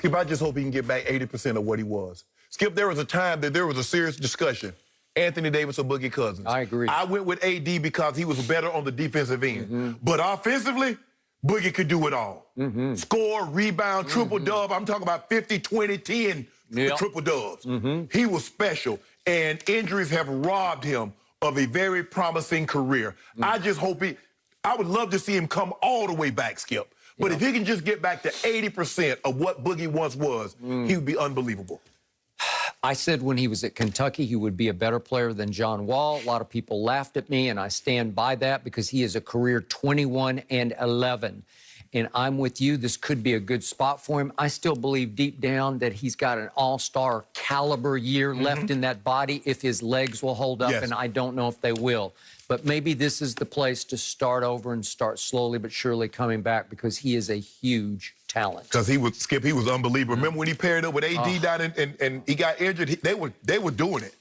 Skip, I just hope he can get back 80% of what he was. Skip, there was a time that there was a serious discussion. Anthony Davis or Boogie Cousins. I agree. I went with AD because he was better on the defensive end. But offensively, Boogie could do it all. Score, rebound, triple-dub. I'm talking about 50, 20, 10 triple-dubs. He was special, and injuries have robbed him of a very promising career. I just hope I would love to see him come all the way back, Skip. But if he can just get back to 80% of what Boogie once was, he would be unbelievable. I said when he was at Kentucky, he would be a better player than John Wall. A lot of people laughed at me, and I stand by that because he is a career 21-11. And I'm with you. This could be a good spot for him. I still believe deep down that he's got an all-star caliber year left in that body if his legs will hold up, and I don't know if they will. But maybe this is the place to start over and start slowly but surely coming back because he is a huge talent. Because he was, Skip, he was unbelievable. Remember when he paired up with AD down and he got injured? They were doing it.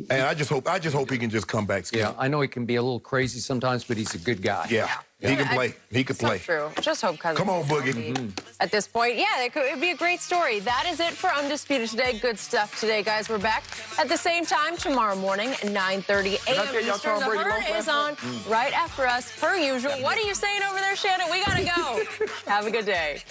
And I just hope he can just come back, Skip. Yeah, I know he can be a little crazy sometimes, but he's a good guy. Yeah. He can play. He can play. So true. Just hope Cousins. Come on, Boogie. At this point, yeah, it'd be a great story. That is it for Undisputed today. Good stuff today, guys. We're back at the same time tomorrow morning at 9:30 a.m. Eastern. The Herd is on right after us, per usual. What are you saying over there, Shannon? We gotta go. Have a good day.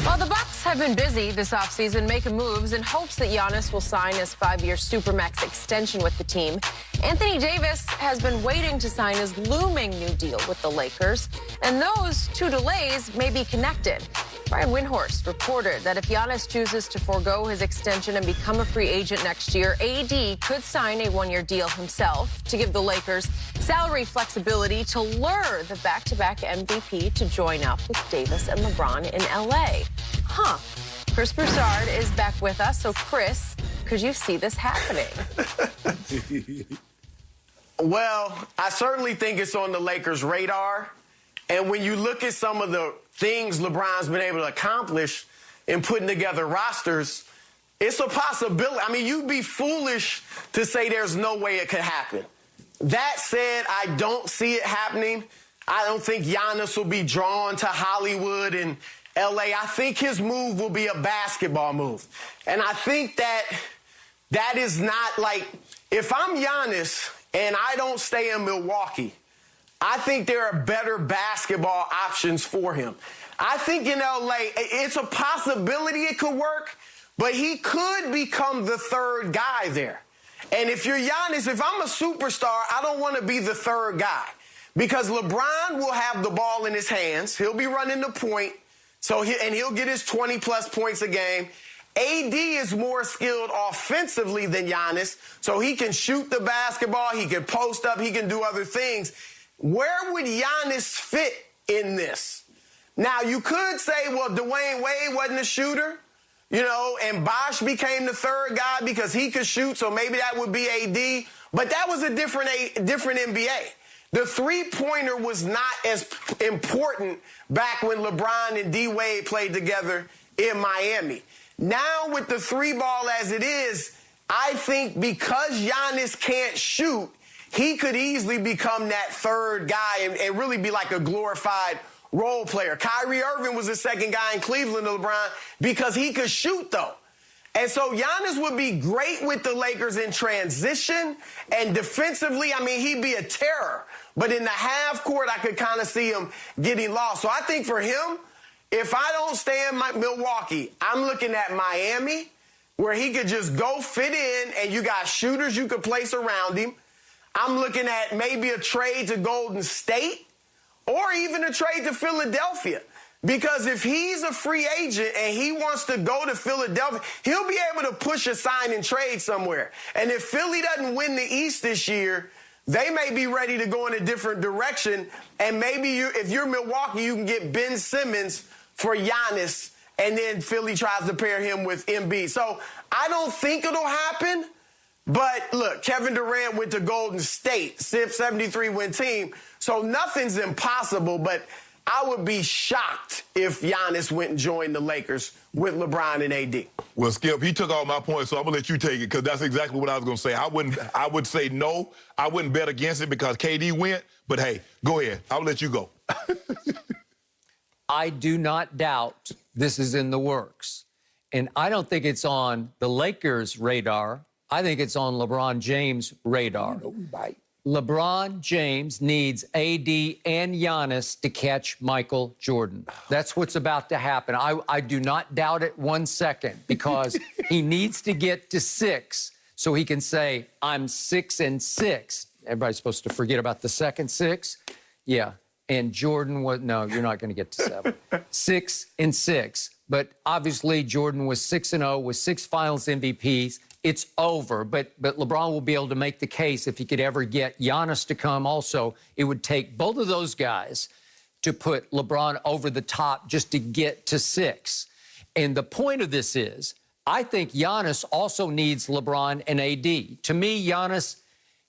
Well, the Bucks have been busy this offseason making moves in hopes that Giannis will sign his 5-year Supermax extension with the team. Anthony Davis has been waiting to sign his looming new deal with the Lakers, and those two delays may be connected. Brian Windhorst reported that if Giannis chooses to forego his extension and become a free agent next year, AD could sign a 1-year deal himself to give the Lakers salary flexibility to lure the back-to-back MVP to join up with Davis and LeBron in L.A. Chris Broussard is back with us. So, Chris, could you see this happening? Well, I certainly think it's on the Lakers' radar. And when you look at some of the things LeBron's been able to accomplish in putting together rosters, it's a possibility. I mean, you'd be foolish to say there's no way it could happen. That said, I don't see it happening. I don't think Giannis will be drawn to Hollywood and L.A. I think his move will be a basketball move. And I think that is not like, if I'm Giannis and I don't stay in Milwaukee, I think there are better basketball options for him. I think in L.A., it's a possibility it could work, but he could become the third guy there. And if you're Giannis, if I'm a superstar, I don't want to be the third guy because LeBron will have the ball in his hands. He'll be running the point, and he'll get his 20-plus points a game. AD is more skilled offensively than Giannis, so he can shoot the basketball, he can post up, he can do other things. Where would Giannis fit in this? Now, you could say, well, Dwayne Wade wasn't a shooter, you know, and Bosh became the third guy because he could shoot, so maybe that would be AD. But that was a different NBA. The three-pointer was not as important back when LeBron and D. Wade played together in Miami. Now, with the three ball as it is, I think because Giannis can't shoot, he could easily become that third guy and really be like a glorified role player. Kyrie Irving was the second guy in Cleveland to LeBron because he could shoot, though. And so Giannis would be great with the Lakers in transition, and defensively, I mean, he'd be a terror. But in the half court, I could kind of see him getting lost. So I think for him, if I don't stay in Milwaukee, I'm looking at Miami, where he could just go fit in, and you got shooters you could place around him. I'm looking at maybe a trade to Golden State or even a trade to Philadelphia. Because if he's a free agent and he wants to go to Philadelphia, he'll be able to push a sign and trade somewhere. And if Philly doesn't win the East this year, they may be ready to go in a different direction. And maybe if you're Milwaukee, you can get Ben Simmons for Giannis, and then Philly tries to pair him with Embiid. So I don't think it'll happen. But look, Kevin Durant went to Golden State, 73-win team. So nothing's impossible, but I would be shocked if Giannis went and joined the Lakers with LeBron and AD. Well, Skip, he took all my points, so I'm going to let you take it because that's exactly what I was going to say. I would say no. I wouldn't bet against it because KD went, but hey, go ahead. I'll let you go. I do not doubt this is in the works. And I don't think it's on the Lakers' radar. I think it's on LeBron James' radar. LeBron James needs AD and Giannis to catch Michael Jordan. That's what's about to happen. I do not doubt it 1 second, because he needs to get to 6 so he can say, I'm 6-6. Everybody's supposed to forget about the second 6. Yeah. And Jordan was, no, you're not going to get to 7. 6-6. But obviously, Jordan was 6-0 with 6 finals MVPs. It's over. But LeBron will be able to make the case if he could ever get Giannis to come also. It would take both of those guys to put LeBron over the top just to get to 6. And the point of this is, I think Giannis also needs LeBron and AD. To me, Giannis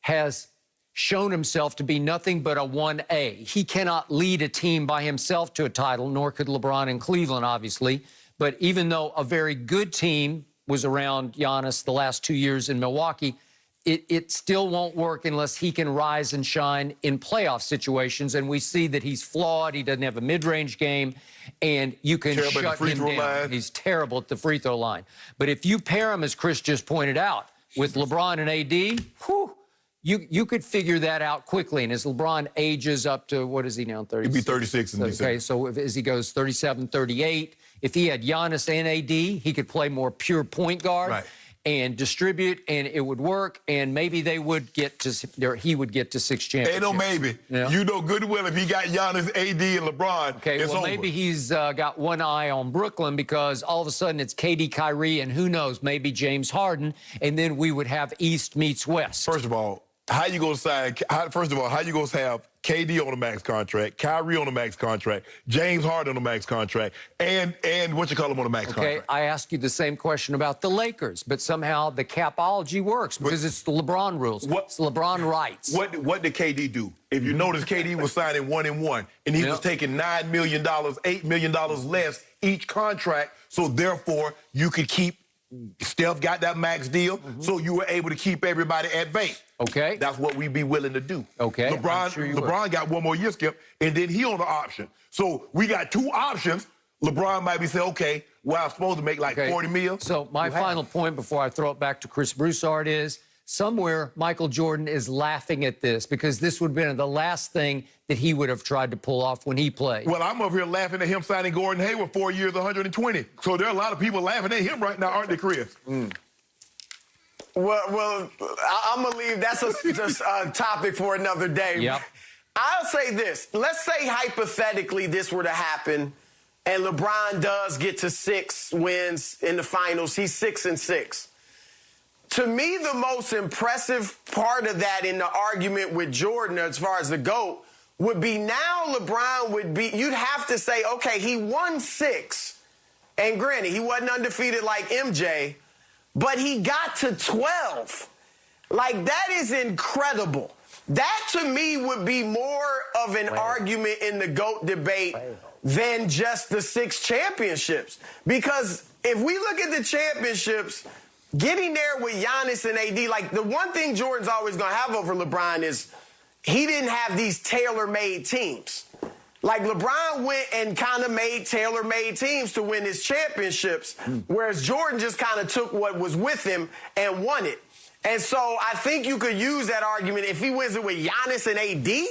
has shown himself to be nothing but a 1A. He cannot lead a team by himself to a title, nor could LeBron in Cleveland, obviously. But even though a very good team was around Giannis the last 2 years in Milwaukee, it still won't work unless he can rise and shine in playoff situations. And we see that he's flawed. He doesn't have a mid-range game, and you can shut him down. He's terrible at the free throw line. But if you pair him, as Chris just pointed out, with LeBron and AD, whew, you could figure that out quickly. And as LeBron ages up to, what is he now, 36? He'd be 36 in December. Okay, so as he goes 37, 38, if he had Giannis and AD, he could play more pure point guard and distribute, and it would work, and maybe they would get to, or he would get to 6 championships. Ain't no maybe. Yeah. You know good and well if he got Giannis, AD, and LeBron, okay, it's well, over. maybe he's got one eye on Brooklyn, because all of a sudden it's KD, Kyrie, and who knows, maybe James Harden, and then we would have East meets West. First of all, how you gonna sign? First of all, how you gonna have KD on a max contract, Kyrie on a max contract, James Harden on a max contract, and what you call him on a max contract? Okay, I asked you the same question about the Lakers, but somehow the capology works because it's the LeBron rules. It's LeBron rights. What did KD do? If you notice, KD was signing 1-1, and he was taking $9 million, $8 million less each contract. So therefore, you could keep. Steph got that max deal, so you were able to keep everybody at bay. Okay. That's what we'd be willing to do. Okay. LeBron got one more year, Skip, and then he on the option. So we got 2 options. LeBron might be saying, okay, well, I'm supposed to make like 40 mil. So my final point before I throw it back to Chris Broussard is, somewhere Michael Jordan is laughing at this, because this would have been the last thing that he would have tried to pull off when he played. Well, I'm over here laughing at him signing Gordon Hayward 4 years, 120. So there are a lot of people laughing at him right now, aren't they, Chris? Well, I'm going to leave. That's a topic for another day. Yep. I'll say this. Let's say hypothetically this were to happen and LeBron does get to 6 wins in the finals. He's 6-6. To me, the most impressive part of that in the argument with Jordan as far as the GOAT would be, now LeBron would be, you'd have to say, okay, he won 6. And granted, he wasn't undefeated like MJ, but he got to 12. Like, that is incredible. That, to me, would be more of an argument in the GOAT debate than just the 6 championships. Because if we look at the championships, getting there with Giannis and AD, like, the one thing Jordan's always going to have over LeBron is he didn't have these tailor-made teams. Like, LeBron went and kind of made tailor-made teams to win his championships, whereas Jordan just kind of took what was with him and won it. And so I think you could use that argument if he wins it with Giannis and AD,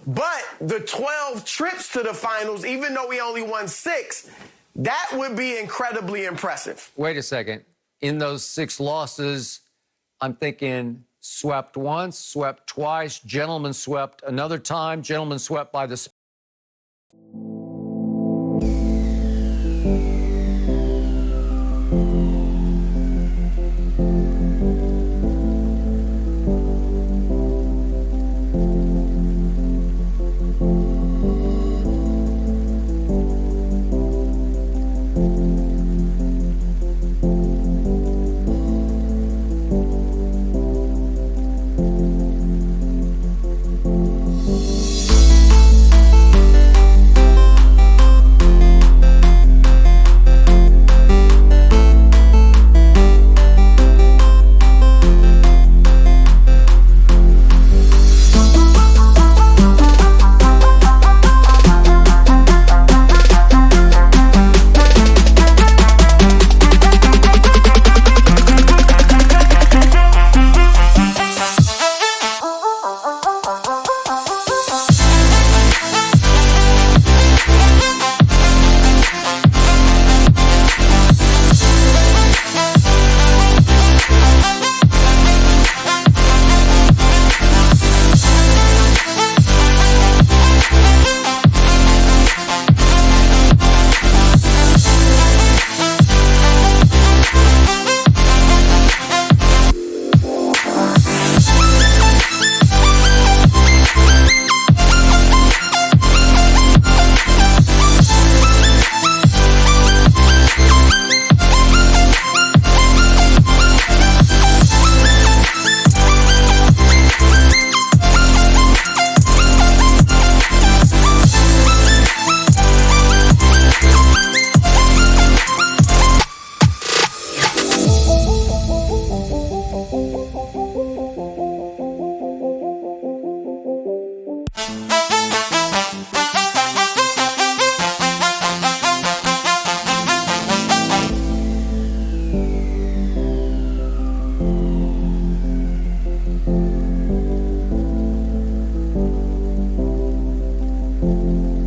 but the 12 trips to the finals, even though he only won 6, that would be incredibly impressive. Wait a second. In those 6 losses, I'm thinking swept once, swept twice, gentlemen swept another time, gentlemen swept by the you.